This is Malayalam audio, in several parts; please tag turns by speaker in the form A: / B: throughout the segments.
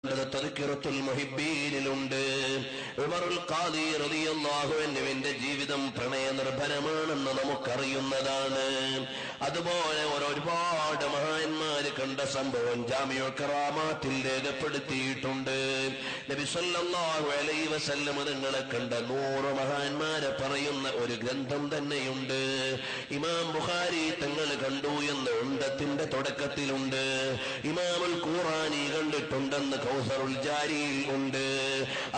A: തദ്കിറത്തുൽ മുഹിബ്ബീനിലുണ്ട്. ഉമറുൽ ഖാദി റളിയല്ലാഹു അൻഹുവിന്റെ ജീവിതം പ്രണയ നിർഭരമാണെന്ന് നമുക്കറിയുന്നതാണ്. അതുപോലെ ഒരുപാട് മഹാന്മാര് കണ്ട സംഭവം ജാമിഉൽ കറാമാത്തിൽ രേഖപ്പെടുത്തിയിട്ടുണ്ട്. നബി സല്ലല്ലാഹു അലൈഹി വസല്ലം തങ്ങളെ കണ്ട 100 മഹാന്മാരെ പറയുന്ന ഒരു ഗ്രന്ഥം തന്നെയുണ്ട്. ഇമാം ബുഖാരി തങ്ങൾ കണ്ടു എന്ന് ഉണ്ടത്തിന്റെ തുടക്കത്തിലുണ്ട്. ഇമാമുൽ ഖുറാനി കണ്ടിട്ടുണ്ടെന്ന് കൗസറുൽ ജാരിയിൽ ഉണ്ട്.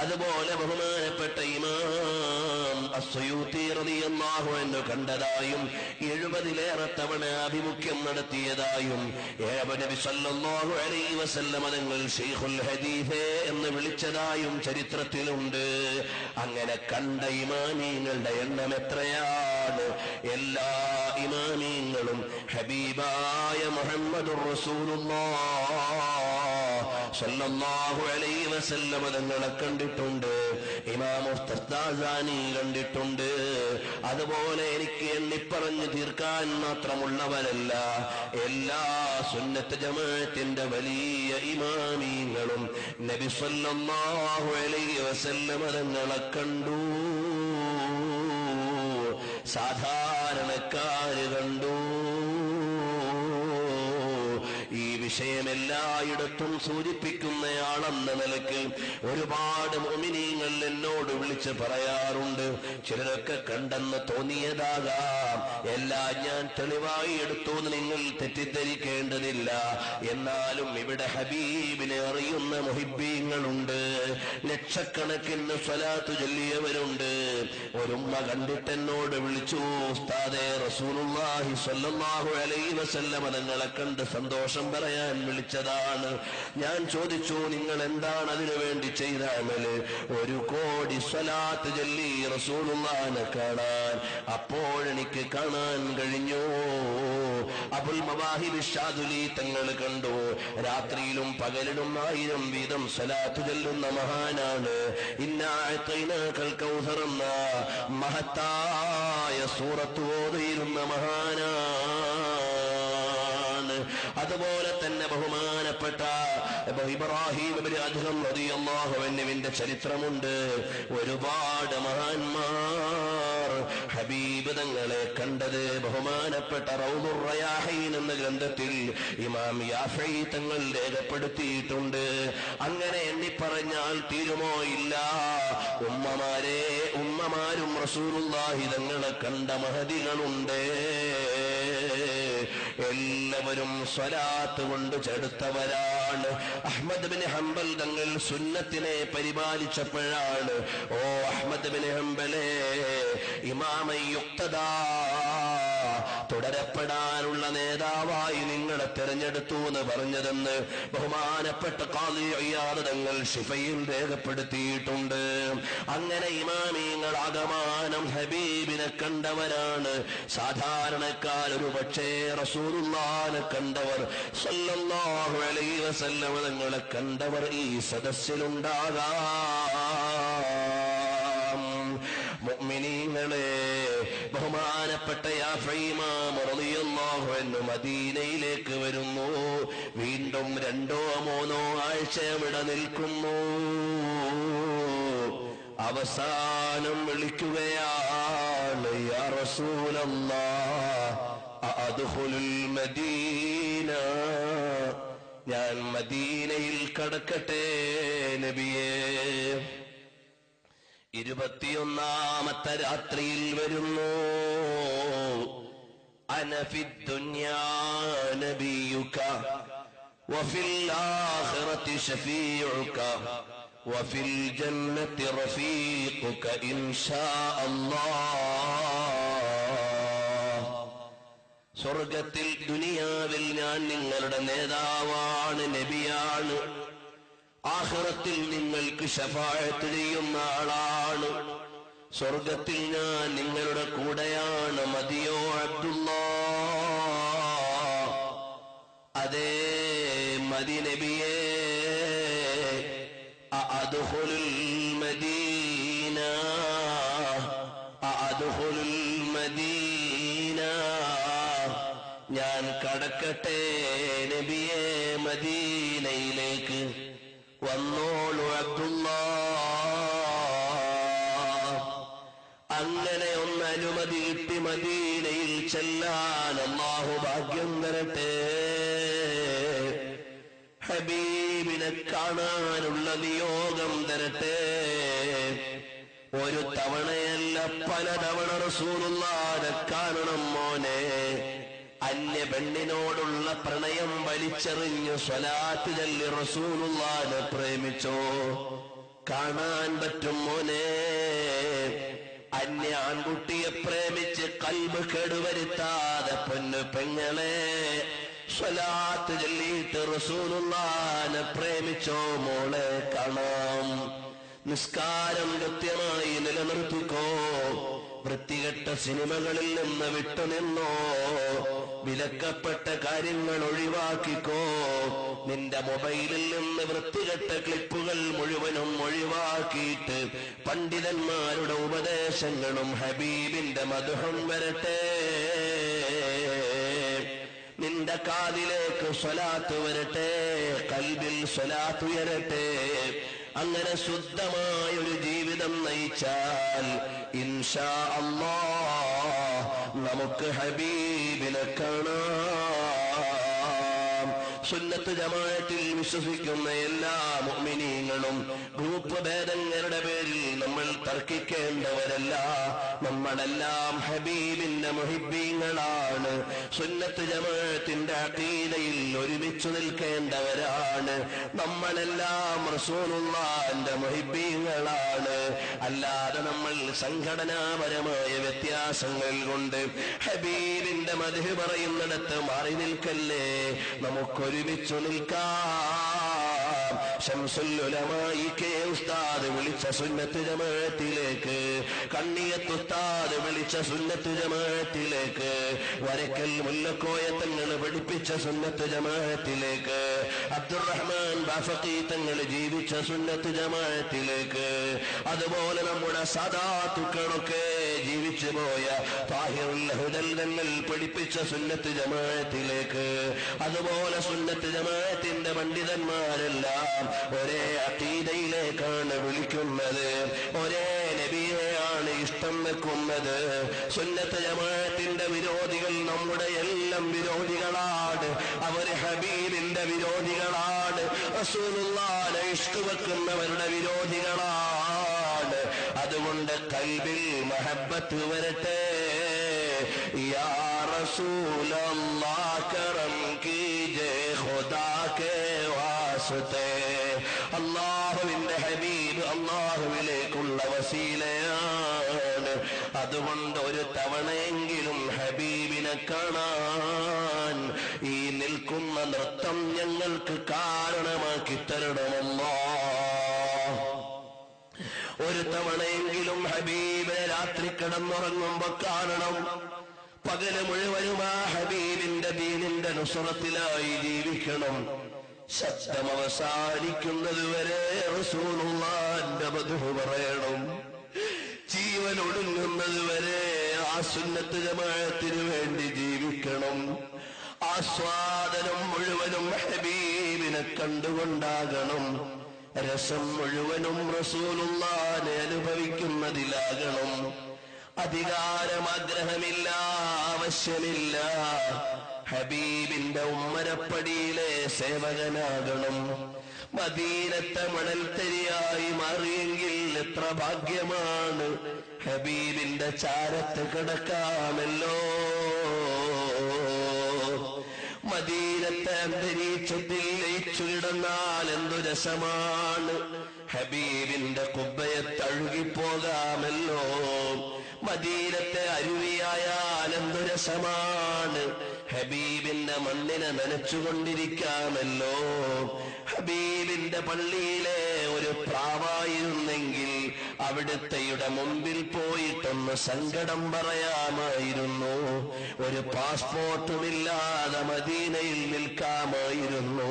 A: അതുപോലെ ബഹുമാനപ്പെട്ട ഇമാം അസ്സുയൂത്തി റളിയല്ലാഹു അൻഹു കണ്ടതായും 70ലേറെ തവണ അഭിമുഖ്യം നടത്തിയതായും നബി സല്ലല്ലാഹു അലൈഹി വസല്ലം തങ്ങൾ ശൈഖുൽ ഹദീസ് എന്ന് വിളിച്ചതായും ചരിത്രത്തിലുണ്ട്. അങ്ങനെ കണ്ട ഇമാമീങ്ങളുടെ എണ്ണം എത്രയാണ്! എല്ലാ ഇമാമീങ്ങളും ഹബീബായ മുഹമ്മദുർ റസൂലുള്ളാഹ് സല്ലല്ലാഹു അലൈഹി വസല്ലം തങ്ങളെ കണ്ടിട്ടുണ്ട്. ഇമാം മുസ്തഫാനി കണ്ടിട്ടുണ്ട്. അതുപോലെ എനിക്ക് എണ്ണിപ്പറഞ്ഞു തീർക്കാൻ മാത്രമുള്ളവരല്ല, എല്ലാ സുന്നത്ത് ജമാഅത്തിന്റെ വലിയ ഇമാമീങ്ങളും നബി സല്ലല്ലാഹു അലൈഹി വസല്ലം തങ്ങളെ കണ്ടു. സാധാരണക്കാര് കണ്ടു. ഈ വിഷയം എല്ലായിടത്തും സൂചിപ്പിക്കുന്നയാളെന്ന നിലയ്ക്ക് ഒരുപാട് മുഅ്മിനീങ്ങൾ എന്നോട് വിളിച്ച് പറയാറുണ്ട്. ചിലരൊക്കെ കണ്ടെന്ന് തോന്നിയതാകാം, എല്ലാം ഞാൻ തെളിവായി എടുത്തു എന്ന് നിങ്ങൾ തെറ്റിദ്ധരിക്കേണ്ടതില്ല. എന്നാലും ഇവിടെ ഹബീബിനെ അറിയുന്ന മുഹിബ്ബീങ്ങളുണ്ട്, ലക്ഷക്കണക്കിന് സ്വലാത്ത് ചൊല്ലിയവരുണ്ട്. ഒരുമ്മ കണ്ടിട്ടെന്നോട് വിളിച്ചു, ഉസ്താദേ റസൂലുള്ളാഹി സ്വല്ലല്ലാഹു അലൈഹി വസല്ലം തങ്ങളെ കണ്ട് സന്തോഷം പറയാൻ വിളിച്ചതാണ്. ഞാൻ ചോദിച്ചു, നിങ്ങൾ എന്താണ് അതിനു വേണ്ടി ചെയ്ത അമല്? 1 കോടി സ്വലാത്ത് ചൊല്ലി റസൂലുള്ളാഹിനെ കാണാൻ. അപ്പോഴെനിക്ക് കാണാൻ കഴിഞ്ഞു. അബുൽ മവാഹിബ് ഷാദുലി തങ്ങൾ കണ്ടു. രാത്രിയിലും പകലിലും 1000 വീതം സ്വലാത്ത് ചൊല്ലുന്ന മഹാനാണ്. ഇന്നാ അഅ്തൈനാകൽ കൗസർ എന്ന മഹത്തായ സൂറത്ത് ഓതിയിരുന്ന മഹാനാണ്. അതുപോലെ തന്നെ ബഹുമാനപ്പെട്ട ഇബ്രാഹിം ഇബ്നു അദ്ഹം റളിയല്ലാഹു അൻഹുവിന്റെ ചരിത്രമുണ്ട്. ഒരുപാട് മഹാന്മാർ ഹബീബ് തങ്ങളെ കണ്ടത് ബഹുമാനപ്പെട്ട റൗദുർ റയാഹീൻ എന്ന ഗ്രന്ഥത്തിൽ ഇമാം യാഫഈ തങ്ങൾ രേഖപ്പെടുത്തിയിട്ടുണ്ട്. അങ്ങനെ എണ്ണിപ്പറഞ്ഞാൽ തീരുമോ? ഇല്ല. ഉമ്മമാരും റസൂലുള്ളാഹി തങ്ങളെ കണ്ട മഹദികളുണ്ട്. എല്ലാവരും സ്വലാത്ത് കൊണ്ട് ചെടുത്തവരാണ്. അഹ്മദ് ബിൻ ഹംബൽ തങ്ങൾ സുന്നത്തിനെ പരിപാലിച്ചപ്പോഴാണ്, ഓ അഹ്മദ് ബിൻ ഹംബലേ, ഇമാമൻ യുക്തദാ, തുടരപ്പെടാനുള്ള നേതാവായി നിങ്ങളെ തെരഞ്ഞെടുത്തു എന്ന് പറഞ്ഞതെന്ന് ബഹുമാനപ്പെട്ട ഖാദി ഇയാദ് തങ്ങൾ ശിഫയിൽ രേഖപ്പെടുത്തിയിട്ടുണ്ട്. അങ്ങനെ ഇമാമീങ്ങൾ ആകമാനം ഹബീബിനെ കണ്ടവരാണ്. സാധാരണക്കാർ ഒരു പക്ഷേ റസൂലുള്ളാഹിനെ കണ്ടവർ, സല്ലല്ലാഹു അലൈഹി വസല്ലം തങ്ങളെ കണ്ടവർ ഈ സദസ്സിലുണ്ടാകാം. മുഅ്മിനീങ്ങളെ, ബഹുമാനപ്പെട്ട യാഫഈ ഇമാം റളിയല്ലാഹു അൻഹു മദീനയിലേക്ക് വരുന്നു. വീണ്ടും 2-3 ആഴ്ച ഇവിടെ നിൽക്കുന്നു. അവസാനം വിളിക്കുകയാണ്, യാ റസൂലല്ലാഹ് അദ്ഖുലുൽ മദീന, ഞാൻ മദീനയിൽ കടക്കട്ടെ നബിയേ. 21ാമത്തെ രാത്രിയിൽ വരുന്നു. അന ഫിദ്ദുനിയാ നബിയുക വഫിൽ ആഖിറതി ശഫീഉക വഫിൽ ജന്നതി റഫീഖുക ഇൻഷാ അല്ലാഹ്. സ്വർഗത്തിൽ, ദുനിയാവിൽ ഞാൻ നിങ്ങളുടെ നേതാവാണ്, നബിയാണ്. ആഖിറത്തിൽ നിങ്ങൾക്ക് ശഫാഅത്ത് ചെയ്യുന്ന ആളാണ്. സ്വർഗത്തിൽ ഞാൻ നിങ്ങളുടെ കൂടെയാണ്. മതിയോ അബ്ദുല്ലാഹ്? അതേ മദി നബിയേ. അദ്ഖുലുൽ മദീന, അദ്ഖുലുൽ മദീന, ഞാൻ കടക്കട്ടെ നബിയേ മദീനയിലേക്ക്. വന്നോളൂ അബ്ദുല്ലാ. അങ്ങനെ ഒന്ന് അനുമതി കിട്ടി മദീനയിൽ ചെല്ലാൻ അല്ലാഹു ഭാഗ്യം തരട്ടെ. ഹബീബിനെ കാണാനുള്ള നിയോഗം തരട്ടെ. ഒരു തവണയല്ല പലതവണ റസൂലുള്ളാഹിനെ കാണണം മോനെ. അന്യ പെണ്ണിനോടുള്ള പ്രണയം വലിച്ചെറിഞ്ഞു സ്വലാത്ത് ചൊല്ലി റസൂലുള്ളാഹിനെ പ്രേമിച്ചോ? കാണാൻ പറ്റും മോനെ. അന്യ ആൺകുട്ടിയെ പ്രേമിച്ച് കൽബ് കേടുവരുത്താതെ പൊന്നു പെങ്ങളെ സ്വലാത്ത് ചൊല്ലിയിട്ട് റസൂലുള്ളാഹിനെ പ്രേമിച്ചോ മോളെ? കാണാം. നിസ്കാരം കൃത്യമായി നിലനിർത്തിക്കോ. വൃത്തികെട്ട സിനിമകളിൽ നിന്ന് വിട്ടുനിന്നോ. വിലക്കപ്പെട്ട കാര്യങ്ങൾ ഒഴിവാക്കിക്കോ. നിന്റെ മൊബൈലിൽ നിന്ന് വൃത്തികെട്ട ക്ലിപ്പുകൾ മുഴുവനും ഒഴിവാക്കിയിട്ട് പണ്ഡിതന്മാരുടെ ഉപദേശങ്ങളും ഹബീബിന്റെ മദ്ഹും വരട്ടെ. നിന്റെ കാതിലേക്ക് സ്വലാത്ത് വരട്ടെ, കൽബിൽ സ്വലാത്ത് ഉയരട്ടെ. അങ്ങനെ ശുദ്ധമായ ഒരു ജീവിതം നയിച്ചാൽ ഇൻഷാ അല്ലാഹ് നമുക്ക് ഹബീബിനെ കാണാം. സുന്നത്ത് ജമാഅത്തിൽ വിശ്വസിക്കുന്ന എല്ലാ മുഅ്മിനീങ്ങളും ഗ്രൂപ്പ് ഭേദങ്ങളുടെ പേരിൽ നമ്മൾ തർക്കിക്കേണ്ടവരല്ല. നമ്മളെല്ലാം ഹബീബിന്റെ മുഹിബ്ബീങ്ങളാണ്. സുന്നത്ത് ജമാഅത്തിന്റെ അഖീദയിൽ ഒരുമിച്ചു നിൽക്കേണ്ടവരാണ്. നമ്മളെല്ലാം റസൂലുള്ളാഹിന്റെ മുഹിബ്ബീങ്ങളാണ്. അല്ലാതെ നമ്മൾ സംഘടനാപരമായ വ്യത്യാസങ്ങൾ കൊണ്ട് ഹബീബിന്റെ മദ്ഹ് പറയുന്നിടത്ത് മാറി നിൽക്കല്ലേ. നമുക്കൊരുമിച്ചു നിൽക്കാം. ശംസുൽ ഉലമായി കെ ഉസ്താദ് വിളിച്ച സുന്നത്ത് ജമാഅത്തിലേക്ക്, കണ്ണിയത്ത് ഉസ്താദ് വിളിച്ച സുന്നത്ത് ജമാഅത്തിലേക്ക്, വരക്കൽ മുല്ലക്കോയ തങ്ങൾ പഠിപ്പിച്ച സുന്നത്ത് ജമാഅത്തിലേക്ക്, അബ്ദുറഹ്മാൻ ബാഫഖി തങ്ങൾ ജീവിച്ച സുന്നത്ത് ജമാഅത്തിലേക്ക്, അതുപോലെ നമ്മുടെ സദാത്തുക്കളൊക്കെ ജീവിച്ചു പോയ താഹിറുൽ ഹുദൽ തങ്ങൾ പഠിപ്പിച്ച സുന്നത്ത് ജമാഅത്തിലേക്ക്, അതുപോലെ സുന്നത്ത് ജമാഅത്തിന്റെ പണ്ഡിതന്മാരെല്ലാം ഒരേ അഖീദയിലേക്കാണ് വിളിക്കുന്നത്. ഒരേ നബിയെയാണ് ഇഷ്ടം വെക്കുന്നത്. സുന്നത്ത് ജമാഅത്തിന്റെ വിരോധികൾ നമ്മുടെ എല്ലാം വിരോധികളാണ്. അവർ ഹബീബിന്റെ വിരോധികളാണ്. റസൂലുള്ളാഹിനെ ഇഷ്ക് വെക്കുന്നവരുടെ വിരോധികളാണ്. അതുകൊണ്ട് കൽബിൽ മഹബ്ബത്ത് വരട്ടെ. യാ റസൂലല്ലാഹ് കറം കീജേ ഖുദാ കേ വാസ്തേ. അല്ലാഹുവിന്റെ ഹബീബ് അല്ലാഹുവിലേക്കുള്ള വസീലയാണ്. അതുകൊണ്ട് ഒരു തവണയെങ്കിലും ഹബീബിനെ കാണാൻ ഈ നിൽക്കുന്ന നൃത്തം ഞങ്ങൾക്ക് കാരണമാക്കി തരണമല്ലോ. ഒരു തവണയെങ്കിലും ഹബീബിനെ രാത്രി കിടന്നുറങ്ങുമ്പോ കാണണം. പകല് മുഴുവനും ആ ഹബീബിന്റെ ദീനിന്റെ നുസ്റത്തിലായി ജീവിക്കണം. ശബ്ദം അവസാനിക്കുന്നത് വരെ റസൂലുള്ളാഹിന്റെ മദ്ഹ് പറയണം. ജീവൻ ഒടുങ്ങുന്നത് വരെ ആ സുന്നത്ത് ജമാഅത്തിന് വേണ്ടി ജീവിക്കണം. ആസ്വാദനം മുഴുവനും ഹബീബിനെ കണ്ടുകൊണ്ടാകണം. രസം മുഴുവനും റസൂലുള്ളാഹിനെ അനുഭവിക്കുന്നതിലാകണം. അധികാരമാഗ്രഹമില്ല, ആവശ്യമില്ല. ഹബീബിന്റെ ഉമ്മരപ്പടിയിലെ സേവകനാകണം. മദീനത്തെ മണൽത്തരിയായി മാറിയെങ്കിൽ എത്ര ഭാഗ്യമാണ്. ഹബീബിന്റെ ചാരത്ത് കിടക്കാമല്ലോ. മദീനത്തെ അന്തരീക്ഷത്തിൽ ലയിച്ചു കിടന്നാൽ എന്തു രസമാണ്. ഹബീബിന്റെ കുബ്ബയെ തഴുകിപ്പോകാമല്ലോ. മദീനത്തെ അരുവിയായാൽ എന്തു രസമാണ്. ഹബീബിന്റെ മണ്ണിനെ നനച്ചുകൊണ്ടിരിക്കാമല്ലോ. ഹബീബിന്റെ പള്ളിയിലെ ഒരു പ്രാവായിരുന്നെങ്കിൽ അവിടുത്തെയുടെ മുമ്പിൽ പോയിട്ടൊന്ന് സങ്കടം പറയാമായിരുന്നു. ഒരു പാസ്പോർട്ടുമില്ലാതെ മദീനയിൽ നിൽക്കാമായിരുന്നു.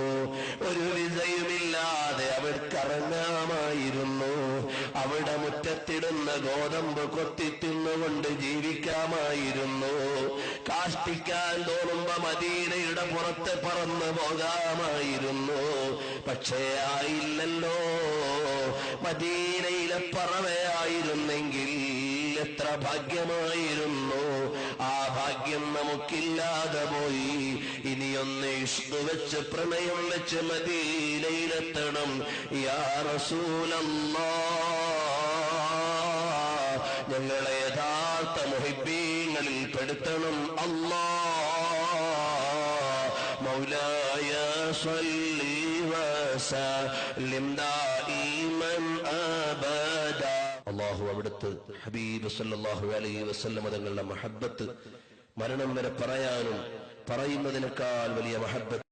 A: ഒരു വിസയുമില്ലാതെ അവർക്കിറങ്ങാമായിരുന്നു. അവിടെ മുറ്റത്തിടുന്ന ഗോതമ്പ് കൊത്തിത്തിന്നുകൊണ്ട് ജീവിക്കാമായിരുന്നു. കാഷ്ടിക്കാൻ തോന്നുമ്പോ മദീനയുടെ പുറത്ത് പറന്നു പോകാമായിരുന്നു. പക്ഷേ ആയില്ലല്ലോ. മദീനയിലെ പറവയായിരുന്നെങ്കിൽ എത്ര ഭാഗ്യമായിരുന്നു. ആ ഭാഗ്യം നമുക്കില്ലാതെ പോയി. ഇനിയൊന്ന് ഇഷ്ക് വെച്ച് പ്രണയം വെച്ച് മദീനയിലെത്തണം. യാ റസൂലല്ലാഹ്, ഞങ്ങളെ യഥാർത്ഥ മുഹിബ്ബീങ്ങളിൽ പെടുത്തണം അല്ലാഹ്. മൗലായ സ്വല്ലി വസല്ലിം ദായിമൻ അബദ. അല്ലാഹു അവിടുത്തെ ഹബീബ് സല്ലല്ലാഹു അലൈഹി വസല്ലം തങ്ങളുടെ മഹബ്ബത്ത് മരണം വരെ പറയാനും പറയുന്നതിനേക്കാൾ വലിയ മഹബ്ബത്ത്